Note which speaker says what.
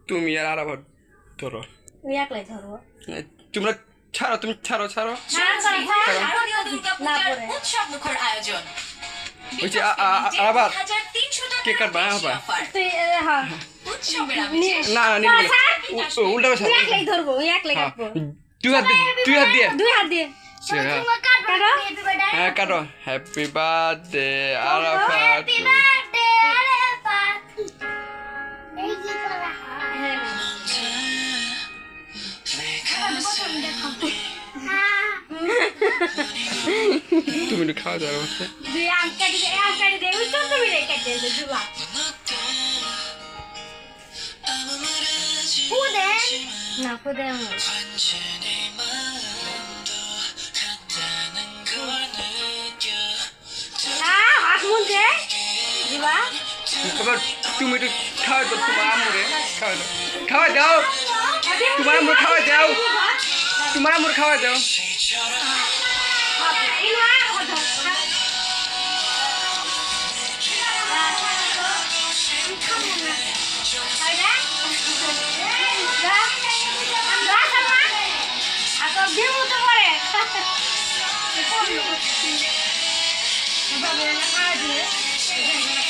Speaker 1: তুমি আর আবার ধরো
Speaker 2: ওই একলাই ধরবো
Speaker 1: তোমরা ছাড়ো তুমি ছাড়ো ছাড়ো
Speaker 3: উৎসবমুখর আয়োজন
Speaker 1: ওই যে আবার কে কাটবা আবার
Speaker 2: তুই হ্যাঁ
Speaker 3: উৎসবের আমেজে
Speaker 1: না না উল্টা
Speaker 2: তুই একলাই ধরবো ওই একলাই কাটবো
Speaker 1: দুই হাত দিয়ে
Speaker 2: দুই হাত দিয়ে কাটো
Speaker 1: হ্যাঁ কাটো হ্যাপি বার্থডে আরাফাত তুমি একটু খাওয়া দাওয়া করতে
Speaker 2: দুই আম কাটি দে ওই চন্দ্র মিলে কেটে দে জুলা ফুদে না ফুদে হাত মুন্দে জুলা
Speaker 1: এবার তুমি একটু খাওয়া দাও তোমার আম্মুরে খাওয়া দাও তোমার আম্মুর খাওয়া দাও তোমার আম্মুর খাওয়া দাও
Speaker 2: Aku